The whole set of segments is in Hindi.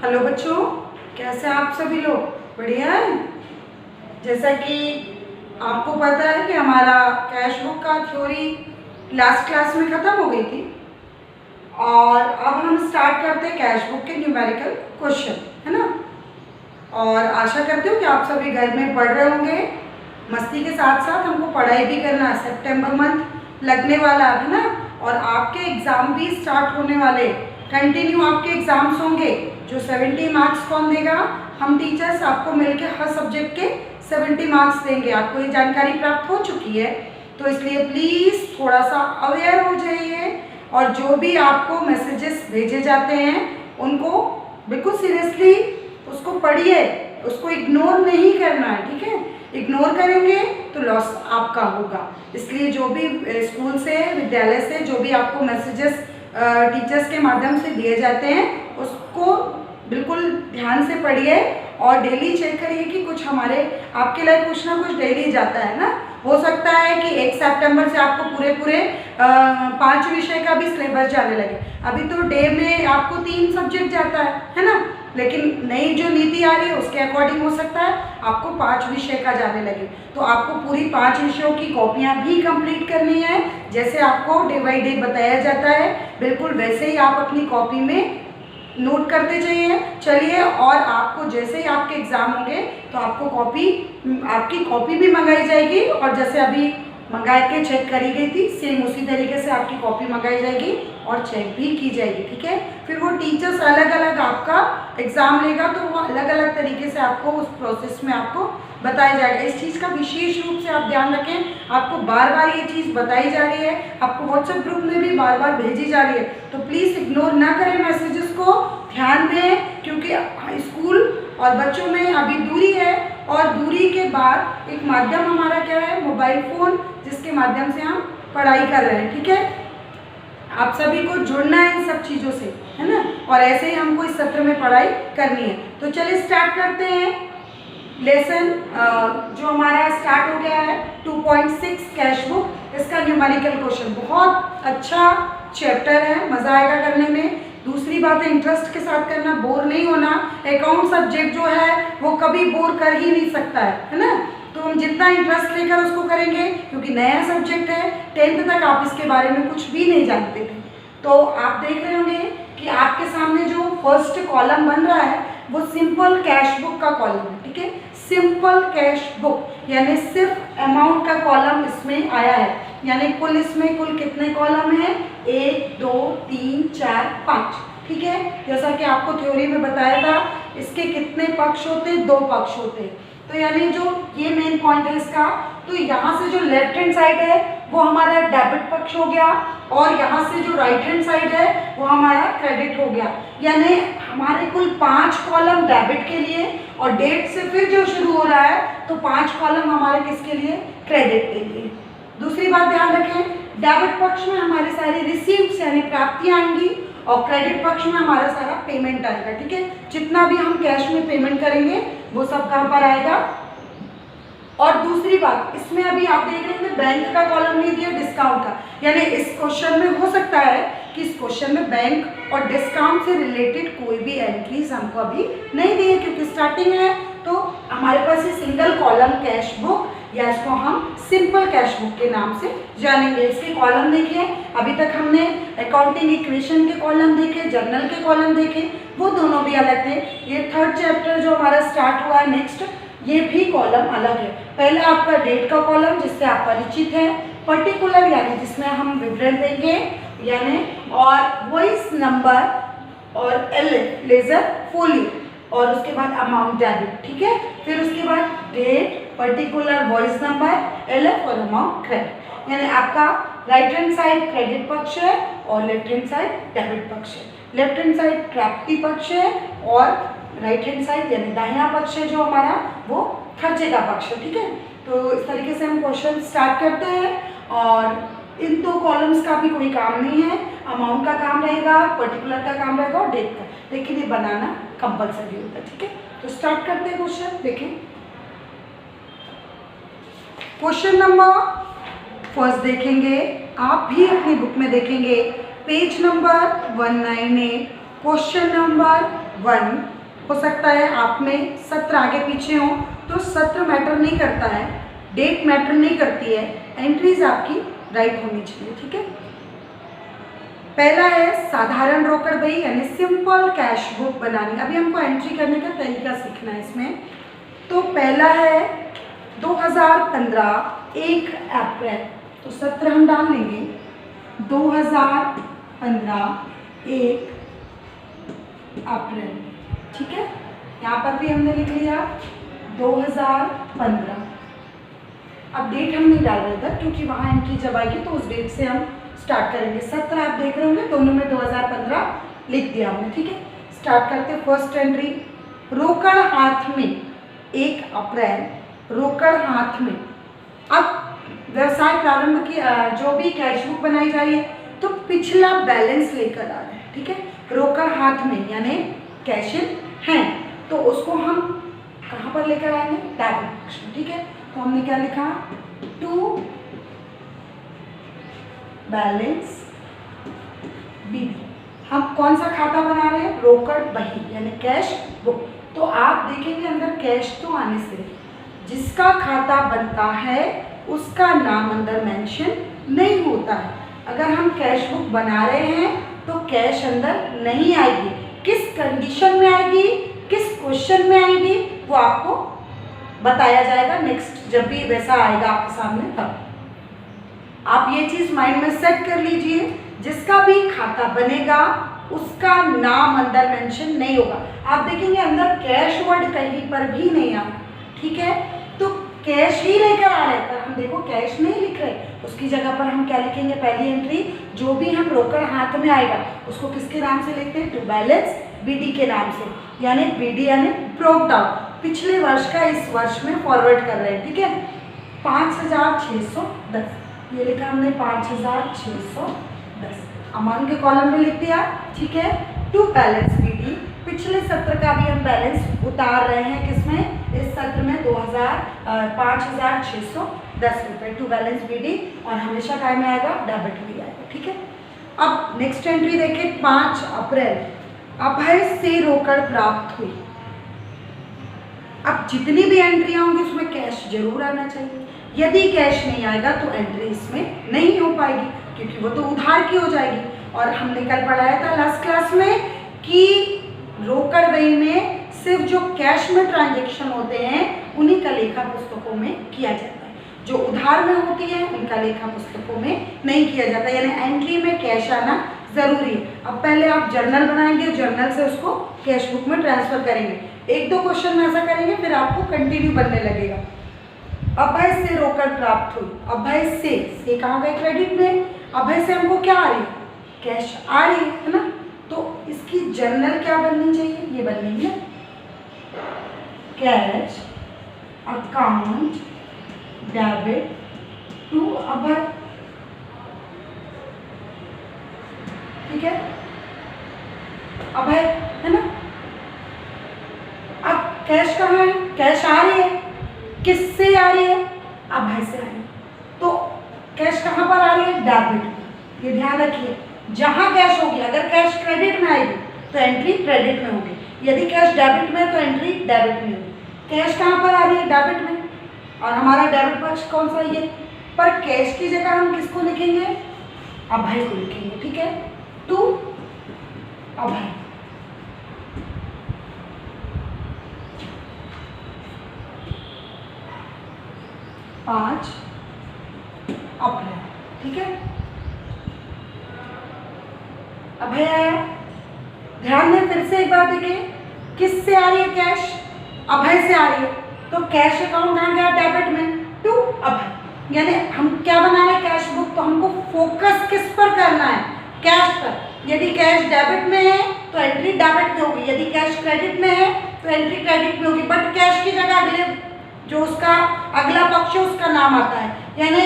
हेलो बच्चों, कैसे आप सभी लोग? बढ़िया है। जैसा कि आपको पता है कि हमारा कैश बुक का थ्योरी लास्ट क्लास में ख़त्म हो गई थी और अब हम स्टार्ट करते हैं कैश बुक के न्यूमेरिकल क्वेश्चन, है ना। और आशा करते हो कि आप सभी घर में पढ़ रहे होंगे। मस्ती के साथ साथ हमको पढ़ाई भी करना है। सितंबर मंथ लगने वाला है ना, और आपके एग्ज़ाम भी स्टार्ट होने वाले। कंटिन्यू आपके एग्ज़ाम्स होंगे। जो 70 मार्क्स कौन देगा? हम टीचर्स आपको मिलकर हर सब्जेक्ट के 70 मार्क्स देंगे। आपको ये जानकारी प्राप्त हो चुकी है, तो इसलिए प्लीज़ थोड़ा सा अवेयर हो जाइए और जो भी आपको मैसेजेस भेजे जाते हैं उनको बिल्कुल सीरियसली उसको पढ़िए, उसको इग्नोर नहीं करना है, ठीक है। इग्नोर करेंगे तो लॉस आपका होगा। इसलिए जो भी स्कूल से, विद्यालय से जो भी आपको मैसेजेस टीचर्स के माध्यम से दिए जाते हैं उसको बिल्कुल ध्यान से पढ़िए और डेली चेक करिए कि कुछ हमारे आपके लिए कुछ ना कुछ डेली जाता है ना। हो सकता है कि 1 सितंबर से आपको पूरे 5 विषय का भी सिलेबस जाने लगे। अभी तो डे में आपको 3 सब्जेक्ट जाता है ना, लेकिन नई जो नीति आ रही है उसके अकॉर्डिंग हो सकता है आपको 5 विषय का जाने लगे। तो आपको पूरी 5 विषयों की कॉपियाँ भी कंप्लीट करनी है। जैसे आपको डे बाई डे बताया जाता है बिल्कुल वैसे ही आप अपनी कॉपी में नोट करते जाइए। चलिए, और आपको जैसे ही आपके एग्ज़ाम होंगे तो आपकी कॉपी भी मंगाई जाएगी, और जैसे अभी मंगा के चेक करी गई थी सेम उसी तरीके से आपकी कॉपी मंगाई जाएगी और चेक भी की जाएगी, ठीक है। फिर वो टीचर्स अलग अलग आपका एग्ज़ाम लेगा तो वो अलग अलग तरीके से आपको उस प्रोसेस में आपको बताया जाएगा। इस चीज़ का विशेष रूप से आप ध्यान रखें। आपको बार बार ये चीज़ बताई जा रही है, आपको व्हाट्सएप ग्रुप में भी बार बार भेजी जा रही है, तो प्लीज़ इग्नोर ना करें मैसेजेस को, ध्यान दें। क्योंकि स्कूल और बच्चों में अभी दूरी है, और दूरी के बाद एक माध्यम हमारा क्या है? मोबाइल फ़ोन, जिसके माध्यम से हम पढ़ाई कर रहे हैं, ठीक है। आप सभी को जुड़ना है इन सब चीज़ों से, है ना, और ऐसे ही हमको इस सत्र में पढ़ाई करनी है। तो चलिए स्टार्ट करते हैं लेसन जो हमारा स्टार्ट हो गया है 2.6 कैश बुक। इसका न्यूमेरिकल क्वेश्चन बहुत अच्छा चैप्टर है, मज़ा आएगा करने में। दूसरी बात है इंटरेस्ट के साथ करना, बोर नहीं होना। अकाउंट सब्जेक्ट जो है वो कभी बोर कर ही नहीं सकता है ना। तो हम जितना इंटरेस्ट लेकर उसको करेंगे, क्योंकि नया सब्जेक्ट है, 10th तक आप इसके बारे में कुछ भी नहीं जानते थे। तो आप देख रहे होंगे कि आपके सामने जो फर्स्ट कॉलम बन रहा है वो सिंपल कैश बुक का कॉलम है, ठीक है। सिंपल कैश बुक यानी सिर्फ अमाउंट का कॉलम इसमें आया है, यानी कुल इसमें कुल कितने कॉलम हैं? 1 2 3 4 5, ठीक है। जैसा कि आपको थ्योरी में बताया था, इसके कितने पक्ष होते हैं? 2 पक्ष होते हैं। तो यानी जो ये मेन पॉइंट है इसका, तो यहाँ से जो लेफ्ट हैंड साइड है वो हमारा डेबिट पक्ष हो गया, और यहाँ से जो राइट हैंड साइड है वो हमारा क्रेडिट हो गया। यानी हमारे कुल 5 कॉलम डेबिट के लिए, और डेट से फिर जो शुरू हो रहा है तो 5 कॉलम हमारे किसके लिए? क्रेडिट के लिए। दूसरी बात ध्यान रखें, डेबिट पक्ष में हमारे सारी रिसीव्स यानी प्राप्तियाँ आएंगी, और क्रेडिट पक्ष में हमारा सारा पेमेंट आएगा, ठीक है। जितना भी हम कैश में पेमेंट करेंगे वो सब कहाँ पर आएगा। और दूसरी बात, इसमें अभी आप देख रहे हैं बैंक का कॉलम नहीं दिया, डिस्काउंट का। यानी इस क्वेश्चन में हो सकता है कि इस क्वेश्चन में बैंक और डिस्काउंट से रिलेटेड कोई भी एंट्रीज हमको अभी नहीं दी है, क्योंकि स्टार्टिंग है। तो हमारे पास ये सिंगल कॉलम कैश बुक, या इसको हम सिंपल कैश बुक के नाम से जानेंगे। इसके कॉलम देखिए, अभी तक हमने अकाउंटिंग इक्वेशन के कॉलम देखे, जर्नल के कॉलम देखे, वो दोनों भी अलग थे। ये 3rd चैप्टर जो हमारा स्टार्ट हुआ है नेक्स्ट, ये भी कॉलम अलग है। पहला आपका डेट का कॉलम जिससे आप परिचित हैं, पर्टिकुलर यानी जिसमें हम विवरण देंगे, यानी और वॉइस नंबर और लेजर फोलियो, और उसके बाद अमाउंट डेबिट, ठीक है। फिर उसके बाद date, particular, voice number, LF और अमाउंट क्रेडिट। यानी आपका राइट हैंड साइड क्रेडिट पक्ष है और लेफ्ट हैंड साइड डेबिट पक्ष है। लेफ्ट हैंड साइड प्राप्ति पक्ष है और राइट हैंड साइड यानी दाहिना पक्ष है जो हमारा वो खर्चे का पक्ष है, ठीक है। तो इस तरीके से हम क्वेश्चन स्टार्ट करते हैं, और इन 2 कॉलम्स का भी कोई काम नहीं है। अमाउंट का काम रहेगा, पर्टिकुलर का काम रहेगा और डेट का, लेकिन ये बनाना कंपलसरी होता है, ठीक है। तो स्टार्ट करते हैं क्वेश्चन। देखें क्वेश्चन नंबर फर्स्ट देखेंगे, आप भी अपनी बुक में देखेंगे पेज नंबर 198, क्वेश्चन नंबर 1। हो सकता है आप में सत्र आगे पीछे हो, तो सत्र मैटर नहीं करता है, डेट मैटर नहीं करती है, एंट्रीज आपकी राइट होनी चाहिए। ठीक है, पहला है साधारण रोकड़ बही यानी सिंपल कैश बुक बनानी। अभी हमको एंट्री करने का तरीका सीखना है इसमें। तो पहला है 2015 1 अप्रैल, तो सत्र हम डाल लेंगे 2015 1 अप्रैल। ठीक है, यहाँ पर भी हमने लिख लिया 2015। अब डेट हम नहीं डाल रहे थे क्योंकि वहाँ एंट्री जब आएगी तो उस डेट से हम स्टार्ट करेंगे। सत्र आप देख रहे होंगे दोनों में 2015 लिख दिया हमने। ठीक है, स्टार्ट करते फर्स्ट एंट्री, रोकड़ हाथ में 1 अप्रैल, रोकड़ हाथ में। अब व्यवसाय प्रारंभ की जो भी कैश बुक बनाई जा रही है तो पिछला बैलेंस लेकर आ रहे हैं। ठीक है, रोकड़ हाथ में यानी कैश इन हैंड, तो उसको हम कहाँ पर लेकर आएंगे, डेबिट पक्ष में। ठीक है, तो हमने क्या लिखा, टू बैलेंस बीडी। हम कौन सा खाता बना रहे हैं, रोकड़ बही यानी कैश बुक। तो आप देखेंगे अंदर कैश तो आने से जिसका खाता बनता है उसका नाम अंदर मेंशन नहीं होता है। अगर हम कैश बुक बना रहे हैं तो कैश अंदर नहीं आएगी। किस कंडीशन में आएगी, किस क्वेश्चन में आएगी, वो आपको बताया जाएगा नेक्स्ट, जब भी वैसा आएगा आपके सामने तब। आप ये चीज़ माइंड में सेट कर लीजिए, जिसका भी खाता बनेगा उसका नाम अंदर मेंशन नहीं होगा। आप देखेंगे अंदर कैश वर्ड कहीं पर भी नहीं आएगा। ठीक है, तो कैश ही लेकर आ रहे हैं, पर हम देखो कैश नहीं लिख रहे, उसकी जगह पर हम क्या लिखेंगे, पहली एंट्री जो भी हम रोकड़ हाथ में आएगा उसको किसके नाम से लिखते हैं, टू बैलेंस बीडी के नाम से, यानी बीडी यानी ब्रोक डाउन, पिछले वर्ष का इस वर्ष में फॉरवर्ड कर रहे हैं। ठीक है, 5610 ये लिखा हमने 5610 अमाउंट के कॉलम में लिख दिया। ठीक है, टू बैलेंस बीडी, पिछले सत्र का भी हम बैलेंस उतार रहे हैं किसमें, इस सत्र में 5610 रुपये टू बैलेंस बीडी, और हमेशा टाइम में आएगा डेबिट भी आएगा। ठीक है, अब नेक्स्ट एंट्री देखिए 5 अप्रैल, अभय से रोकड़ प्राप्त हुई। अब जितनी भी एंट्री होंगी उसमें कैश जरूर आना चाहिए। यदि कैश नहीं आएगा तो एंट्री इसमें नहीं हो पाएगी क्योंकि वो तो उधार की हो जाएगी। और हमने कल पढ़ाया था लास्ट क्लास में कि रोकड़ बही में सिर्फ जो कैश में ट्रांजैक्शन होते हैं उन्हीं का लेखा पुस्तकों में किया जाता है, जो उधार में होती है उनका लेखा पुस्तकों में नहीं किया जाता, यानी एंट्री में कैश आना जरूरी है। अब पहले आप जर्नल बनाएंगे, जर्नल से उसको कैश बुक में ट्रांसफर करेंगे। 1-2 क्वेश्चन में ऐसा करेंगे, फिर आपको कंटिन्यू बनने लगेगा। अभय से रोकड़ प्राप्त हुई, अभय से कहाँ गए, क्रेडिट में। अभय से हमको क्या आ रही है, कैश आ रही है ना, तो इसकी जर्नल क्या बननी चाहिए, ये बननी है कैश अकाउंट डेबिट टू अभय। ठीक है, अभय है ना। अब कैश कहाँ है, कैश आ रही है, किससे आ रही है, अभय से आ रही है, तो कैश कहाँ पर आ रही है, डेबिट। ये ध्यान रखिए, जहाँ कैश होगी, अगर कैश क्रेडिट में आएगी तो एंट्री क्रेडिट में होगी, यदि कैश डेबिट में तो एंट्री डेबिट में होगी। कैश कहाँ पर आ रही है, डेबिट में, और हमारा डेबिट पक्ष कौन सा, ये। पर कैश की जगह हम किसको लिखेंगे, अभय को लिखेंगे। ठीक है, टू अभय। पाँच अप्रैल। ठीक है, अभय आया। ध्यान दें, फिर से एक बार देखें, किससे आ रही है कैश, अभय से आ रही है, तो कैश अकाउंट कहाँ गया, डेबिट में, टू अभय। यानी हम क्या बना रहे हैं, कैश बुक, तो हमको फोकस किस पर करना है, कैश पर। यदि कैश डेबिट में है तो एंट्री डेबिट में होगी, यदि कैश क्रेडिट में है तो एंट्री क्रेडिट में होगी, बट कैश की जगह अगले जो उसका अगला पक्ष है उसका नाम आता है, यानी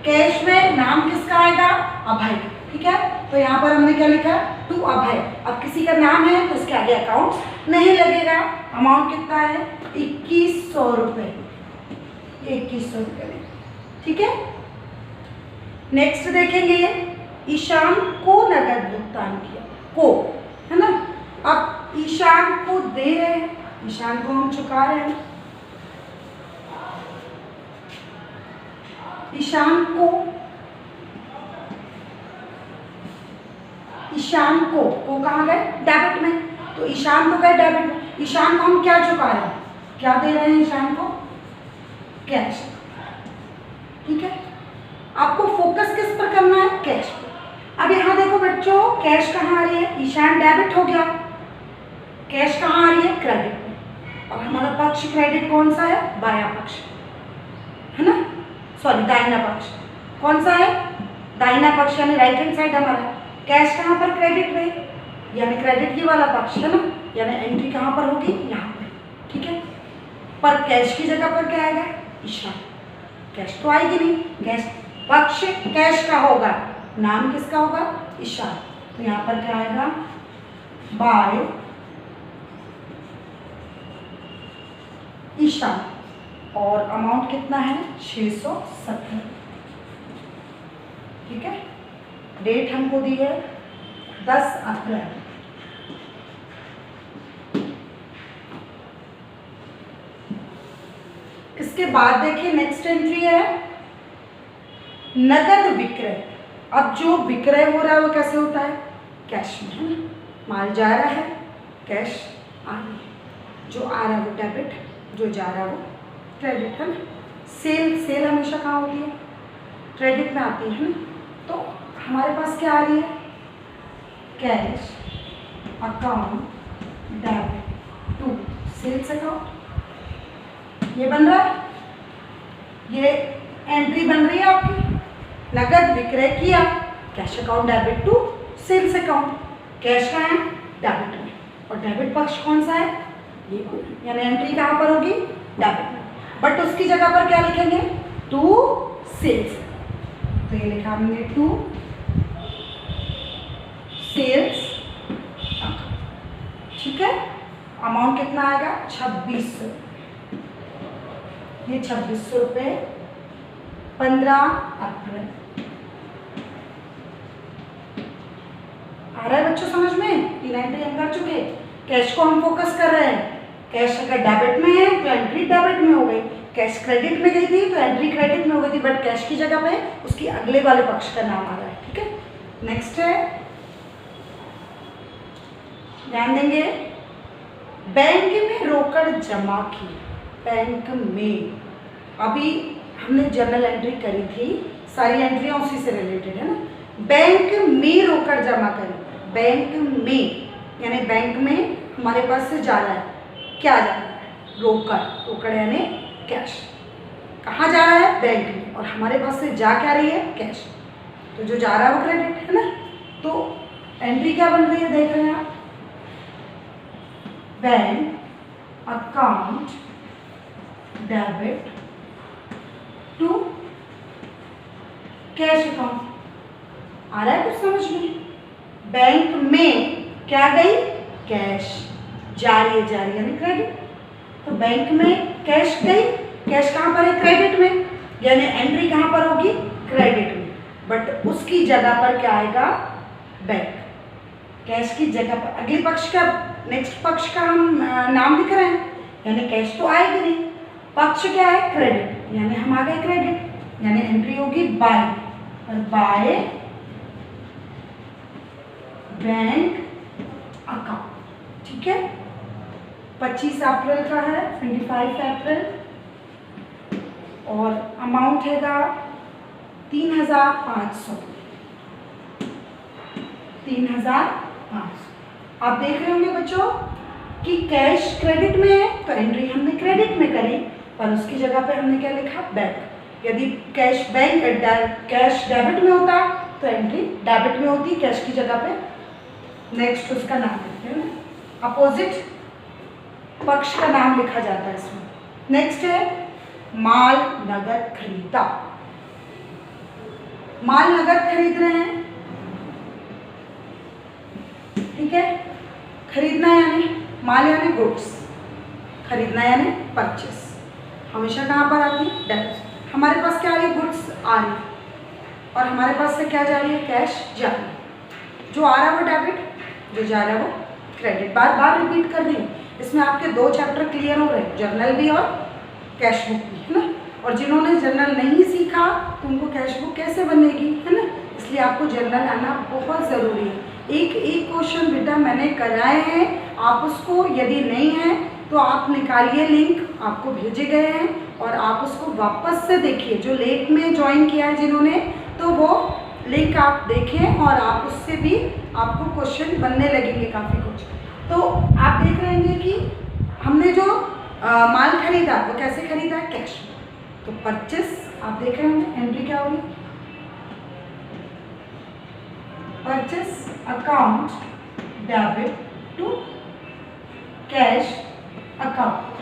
कैश में नाम किसका आएगा, अभय। ठीक है, तो यहाँ पर हमने क्या लिखा, टू अभय। अब किसी का नाम है तो उसके आगे अकाउंट नहीं लगेगा। अमाउंट कितना है, 2100 रुपये, 2100 रुपये। ठीक है, नेक्स्ट देखेंगे, ईशान को नगद भुगतान किया, को है ना। अब ईशान को दे रहे हैं, ईशान को हम चुका रहे हैं। ईशान को कहाँ गए? डेबिट में। तो ईशान को गए डेबिट में, ईशान को हम क्या चुका रहे हैं? क्या दे रहे हैं ईशान को? कैश। ठीक है, आपको फोकस किस पर करना है? कैश पर। अब यहाँ देखो बच्चों, कैश कहाँ आ रही है? ईशान डेबिट हो गया, कैश कहाँ आ रही है? क्रेडिट में। और हमारा पक्ष क्रेडिट कौन सा है? बायां पक्ष, है ना, सॉरी दाहिना पक्ष। कौन सा है? दाहिना पक्ष, यानी राइट हैंड साइड हमारा। कैश कहाँ पर? क्रेडिट में, यानी क्रेडिट की वाला पक्ष, है ना, यानी एंट्री कहाँ पर होगी? यहाँ पर। ठीक है, पर कैश की जगह पर क्या आएगा? ईशान। कैश तो आएगी नहीं, कैश पक्ष कैश का होगा, नाम किसका होगा? ईशान। तो यहाँ पर क्या आएगा? बाय ईशान। और अमाउंट कितना है? 670। ठीक है, डेट हमको दी है 10 अप्रैल। इसके बाद देखिए नेक्स्ट एंट्री है नगद विक्रय। अब जो विक्रय हो रहा है वो कैसे होता है? कैश में, है ना, माल जा रहा है, कैश आ रही है, जो आ रहा है वो डेबिट, जो जा रहा है वो क्रेडिट, है ना। सेल हमेशा कहाँ होती है? क्रेडिट में आती है ना। तो हमारे पास क्या आ रही है? Cash account debit to sales account. ये बन रहा है, ये एंट्री बन रही है आपकी। नगद विक्रय किया, cash account debit to sales account. Cash का है डेबिट में, और डेबिट पक्ष कौन सा है? ये, यानी एंट्री कहाँ पर होगी? डेबिट में। बट उसकी जगह पर क्या लिखेंगे? To sales. तो ये लिखा हमने टू सेल्स। ठीक है, अमाउंट कितना आएगा? 2600। ये 2600 रुपये 15 अप्रैल। आ रहा है बच्चों समझ में? 3 एंट्री हम कर चुके। कैश को हम फोकस कर रहे हैं। कैश अगर डेबिट में है तो एंट्री डेबिट में हो गई, कैश क्रेडिट में गई थी तो एंट्री क्रेडिट में हो गई थी, बट कैश की जगह पे उसकी अगले वाले पक्ष का नाम आ रहा है। ठीक है, नेक्स्ट है, ध्यान देंगे, बैंक में रोकड़ जमा की। बैंक में अभी हमने जर्नल एंट्री करी थी, सारी एंट्रियां उसी से रिलेटेड है ना। बैंक में रोकड़ जमा करी, बैंक में यानी बैंक में हमारे पास से जा रहा है, क्या जा रहा है? रोकड़। रोकड़ यानी कैश। कहाँ जा रहा है? बैंक में। और हमारे पास से जा क्या रही है? कैश। तो जो जा रहा है वो क्रेडिट, है ना। तो एंट्री क्या बन रही है? देख रहे हैं आप, bank account debit to cash account. आ रहा है कुछ समझ में? बैंक में क्या गई? कैश। जा रही है यानी क्रेडिट। तो बैंक में कैश गई, कैश कहाँ पर है? क्रेडिट में, यानी एंट्री कहाँ पर होगी? क्रेडिट में। बट उसकी जगह पर क्या आएगा? बैंक। कैश की जगह पर अगले पक्ष का, नेक्स्ट पक्ष का हम नाम लिख रहे हैं, यानी कैश तो आएगी नहीं। पक्ष क्या है? क्रेडिट, यानी हम आ गए क्रेडिट, यानी एंट्री होगी बाय। और बाय बैंक अकाउंट। ठीक है, 25 अप्रैल का है, 25 अप्रैल। और अमाउंट हैगा 3500। 3500। आप देख रहे होंगे बच्चों कि कैश क्रेडिट में है तो एंट्री हमने क्रेडिट में करी, पर उसकी जगह पे हमने क्या लिखा? बैंक। यदि कैश कैश डेबिट में होता तो एंट्री डेबिट में होती, कैश की जगह पे। नेक्स्ट उसका नाम लिखते हैं, अपोजिट पक्ष का नाम लिखा जाता है इसमें। नेक्स्ट है माल नगद खरीदा। माल नगद खरीद रहे हैं, ठीक है। खरीदना यानी माल यानी गुड्स, खरीदना यानी परचेस। हमेशा कहाँ पर आती है? डेबिट। हमारे पास क्या आ रही है? गुड्स आ रही है, और हमारे पास से क्या जा रही है? कैश जा रही है। जो आ रहा है वो डेबिट, जो जा रहा है वो क्रेडिट। बार बार रिपीट कर देंगे, इसमें आपके 2 चैप्टर क्लियर हो रहे हैं, जर्नल भी और कैश बुक भी, है ना। और जिन्होंने जर्नल नहीं सीखा तो उनको कैश बुक कैसे बनेगी, है ना। इसलिए आपको जर्नल आना बहुत ज़रूरी है। एक एक क्वेश्चन बेटा मैंने कराए हैं, आप उसको यदि नहीं है तो आप निकालिए, लिंक आपको भेजे गए हैं और आप उसको वापस से देखिए। जो लेट में ज्वाइन किया है जिन्होंने, तो वो लिंक आप देखें और आप उससे भी आपको क्वेश्चन बनने लगेंगे काफ़ी कुछ। तो आप देख रहे हैं कि हमने जो माल खरीदा वो कैसे खरीदा, कैश। तो परचेस आप देख रहे होंगे, एंट्री क्या होगी, purchase account debit to cash account.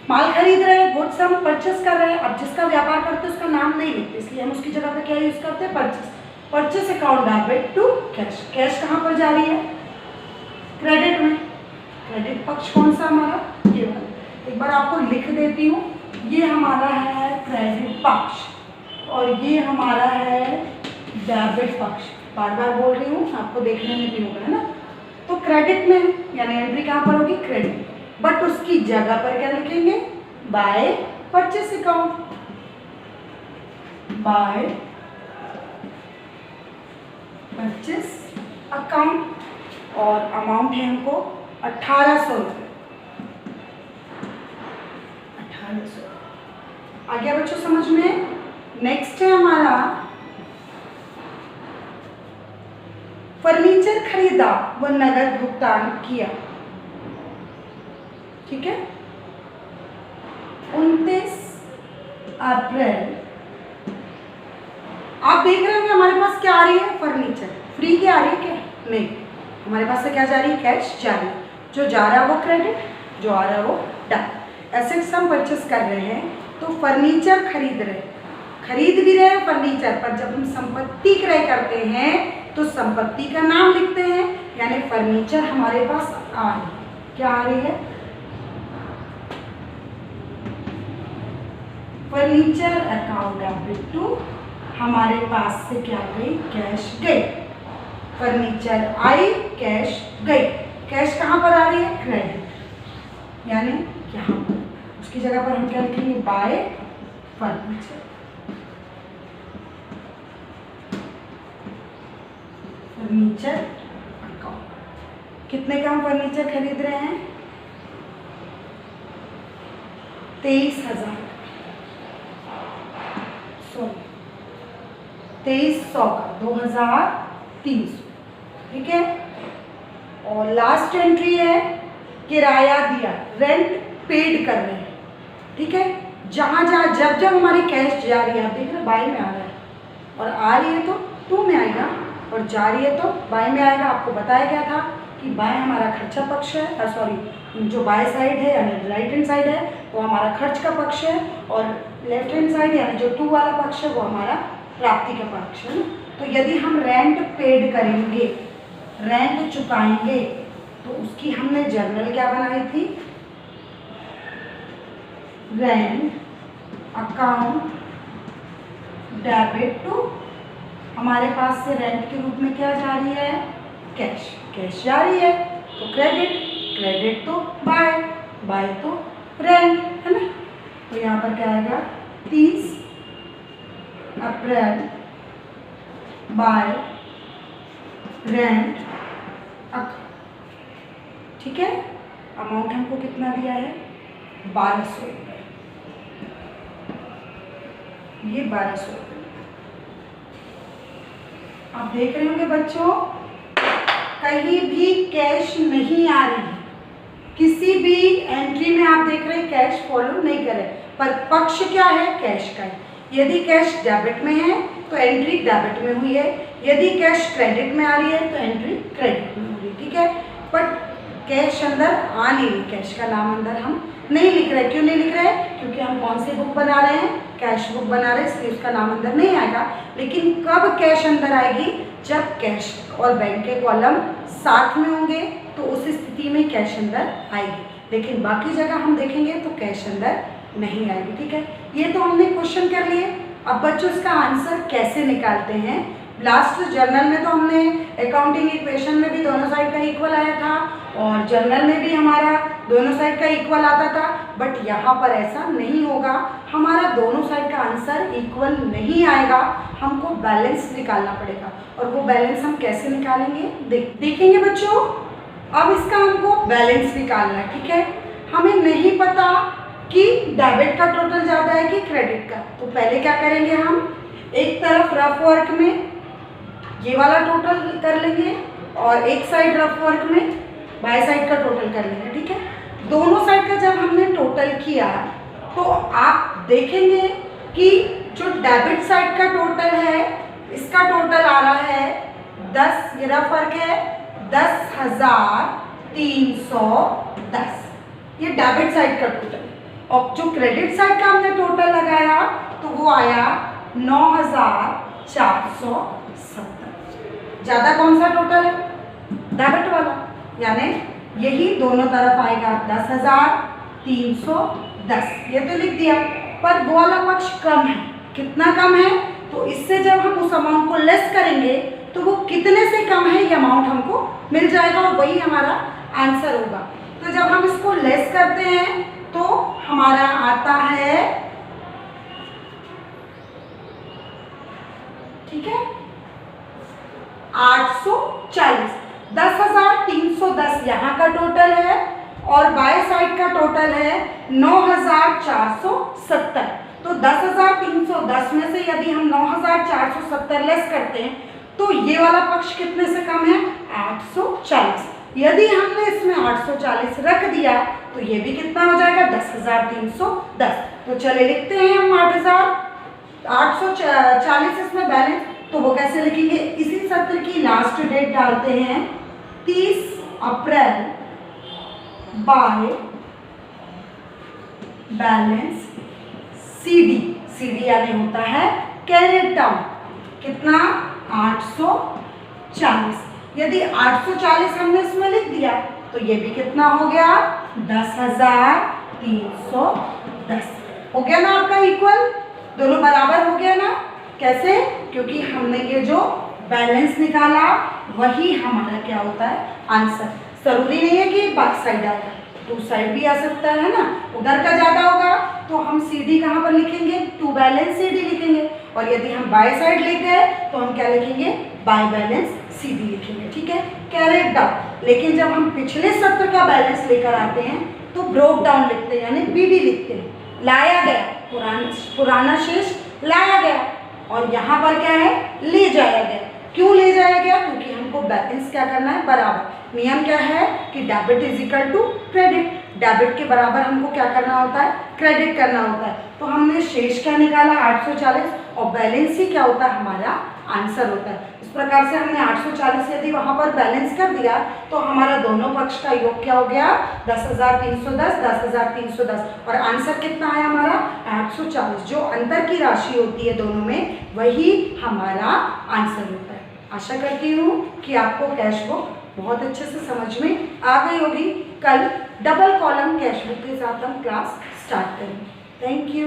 माल खरीद रहे हैं, गुड्स हम परचेस कर रहे हैं। अब जिसका व्यापार करते हैं उसका नाम नहीं लिखते, इसलिए हम उसकी जगह पे क्या यूज करते हैं, purchase. Purchase account debit to cash. Cash कहाँ पर जा रही है, क्रेडिट में। क्रेडिट पक्ष कौन सा हमारा, ये वाला। एक बार आपको लिख देती हूँ, ये हमारा है क्रेडिट पक्ष और ये हमारा है डेबिट पक्ष। बार बार बोल रही हूँ, आपको देखने में भी होगा, है ना। तो क्रेडिट में यानी एंट्री कहाँ पर होगी, क्रेडिट, बट उसकी जगह पर क्या लिखेंगे, by purchase account, by purchase account. और अमाउंट है हमको 1800 रुपये, 1800। आ गया बच्चों समझ में। नेक्स्ट है हमारा फर्नीचर खरीदा व नगद भुगतान किया, ठीक है। 29 अप्रैल। आप देख रहे होंगे हमारे पास क्या आ रही है, फर्नीचर। फ्री की आ रही है क्या, नहीं, हमारे पास से क्या जा रही है, कैश जा रही है। जो जा रहा है वो क्रेडिट, जो आ रहा है वो डेबिट। एसेट्स हम परचेस कर रहे हैं, तो फर्नीचर खरीद रहे हैं, खरीद भी रहे हैं फर्नीचर, पर जब हम संपत्ति क्रय करते हैं तो संपत्ति का नाम लिखते हैं, यानी फर्नीचर हमारे पास आ रही है। क्या आ रही है, फर्नीचर अकाउंट डेबिट टू, हमारे पास से क्या गई, कैश गई। फर्नीचर आई, कैश गई। कैश कहाँ पर आ रही है, क्रेडिट, यानी यहाँ पर। उसकी जगह पर हम क्या लिखेंगे, बाय फर्नीचर। Furniture account. कितने का हम फर्नीचर खरीद रहे हैं, 23,000, सॉरी 2300 का, 2300, ठीक है। और लास्ट एंट्री है किराया दिया, रेंट पेड कर रहे हैं, ठीक है। जहाँ जहाँ जब जब हमारी कैश जा रही है, आप देख रहे बाय में आ रहा है, और आ रही है तो टू में आएगा, और जा रही है तो बाय में आएगा। आपको बताया गया था कि बाय हमारा खर्चा पक्ष है, सॉरी जो बाय साइड है यानी राइट हैंड साइड है वो हमारा खर्च का पक्ष है, और लेफ्ट हैंड साइड यानी जो टू वाला पक्ष है वो हमारा प्राप्ति का पक्ष है। तो यदि हम रेंट पेड करेंगे, रेंट चुकाएंगे, तो उसकी हमने जर्नल क्या बनाई थी, रेंट अकाउंट डेबिट टू, हमारे पास से रेंट के रूप में क्या जा रही है, कैश, कैश जा रही है, तो क्रेडिट, क्रेडिट तो बाय, बाय तो रेंट, है ना। तो यहाँ पर क्या आएगा, 30 अप्रैल बाय रेंट अकाउंट, ठीक है। अमाउंट हमको कितना दिया है, 1200 रुपये, ये 1200 रुपये। आप देख रहे होंगे बच्चों, कहीं भी कैश नहीं आ रही है, किसी भी एंट्री में आप देख रहे हैं कैश फॉलो नहीं करे, पर पक्ष क्या है, कैश का है। यदि कैश डेबिट में है तो एंट्री डेबिट में हुई है, यदि कैश क्रेडिट में आ रही है तो एंट्री क्रेडिट में हो रही है, ठीक है। बट कैश अंदर आ नहीं रही, कैश का नाम अंदर हम नहीं लिख रहे। क्यों नहीं लिख रहे, क्योंकि हम कौन सी बुक बना रहे हैं, कैश बुक बना रहे हैं, इसलिए उसका नाम अंदर नहीं आएगा। लेकिन कब कैश अंदर आएगी, जब कैश और बैंक के कॉलम साथ में होंगे तो उस स्थिति में कैश अंदर आएगी, लेकिन बाकी जगह हम देखेंगे तो कैश अंदर नहीं आएगी, ठीक है। ये तो हमने क्वेश्चन कर लिए। अब बच्चों इसका आंसर कैसे निकालते हैं लास्ट जर्नल में तो हमने अकाउंटिंग इक्वेशन में भी दोनों साइड का इक्वल आया था और जर्नल में भी हमारा दोनों साइड का इक्वल आता था, बट यहाँ पर ऐसा नहीं होगा, हमारा दोनों साइड का आंसर इक्वल नहीं आएगा, हमको बैलेंस निकालना पड़ेगा। और वो बैलेंस हम कैसे निकालेंगे देखेंगे बच्चों। अब इसका हमको बैलेंस निकालना है, ठीक है। हमें नहीं पता कि डेबिट का टोटल ज़्यादा है कि क्रेडिट का, तो पहले क्या करेंगे, हम एक तरफ रफ वर्क में ये वाला टोटल कर लेंगे और एक साइड रफ वर्क में बाय साइड का टोटल कर लेंगे, ठीक है। दोनों साइड का जब हमने टोटल किया तो आप देखेंगे कि जो डेबिट साइड का टोटल है इसका टोटल आ रहा है 10, ये रफ वर्क है 10,310, ये डेबिट साइड का टोटल। और जो क्रेडिट साइड का हमने टोटल लगाया तो वो आया 9,470। ज़्यादा कौन सा टोटल है, डेबिट वाला, यानी यही दोनों तरफ आएगा 10,310, ये तो लिख दिया। पर वो वाला पक्ष कम है, कितना कम है, तो इससे जब हम उस अमाउंट को लेस करेंगे तो वो कितने से कम है ये अमाउंट हमको मिल जाएगा और वही हमारा आंसर होगा। तो जब हम इसको लेस करते हैं तो हमारा आता है, ठीक है, 840। 10,310 यहाँ का टोटल है और बाय साइड का टोटल है 9,470। तो 10,310 में से यदि हम 9,470 लेस करते हैं तो ये वाला पक्ष कितने से कम है, 840। यदि हमने इसमें 840 रख दिया तो ये भी कितना हो जाएगा, 10,310। तो चले लिखते हैं हम 840 इसमें बैलेंस। तो वो कैसे लिखेंगे, इसी सत्र की लास्ट डेट डालते हैं 30 अप्रैल बाय बैलेंस CD यानी होता है कैरिड डाउन, कितना, 840। यदि 840 हमने इसमें लिख दिया तो ये भी कितना हो गया, 10,310 हो गया ना आपका इक्वल, दोनों बराबर हो गया ना। कैसे, क्योंकि हमने ये जो बैलेंस निकाला वही हमारा क्या होता है, आंसर। जरूरी नहीं है कि बैक साइड आएगा, टू साइड भी आ सकता है ना, उधर का ज़्यादा होगा तो हम CD कहाँ पर लिखेंगे, टू बैलेंस CD लिखेंगे। और यदि हम बाय साइड लेके आए तो हम क्या लिखेंगे, बाय बैलेंस CD लिखेंगे, ठीक है, कैरिड डाउन। लेकिन जब हम पिछले सत्र का बैलेंस लेकर आते हैं तो ब्रोक डाउन लिखते हैं, यानी BD लिखते हैं, लाया गया, पुराना शेष लाया गया। और यहाँ पर क्या है, ले जाया गया। क्यों ले जाया गया, क्योंकि हमको बैलेंस क्या करना है, बराबर। नियम क्या है कि debit is equal to credit, debit के बराबर हमको क्या करना होता है, क्रेडिट करना होता है। तो हमने शेष क्या निकाला, 840, और बैलेंस ही क्या होता है, हमारा आंसर होता है। इस प्रकार से हमने 840 यदि वहाँ पर बैलेंस कर दिया तो हमारा दोनों पक्ष का योग क्या हो गया, 10,310, 10,310, और आंसर कितना है हमारा, 840। जो अंतर की राशि होती है दोनों में वही हमारा आंसर होता है। आशा करती हूँ कि आपको कैश बुक बहुत अच्छे से समझ में आ गई होगी। कल डबल कॉलम कैश बुक के साथ हम क्लास स्टार्ट करेंगे। Thank you.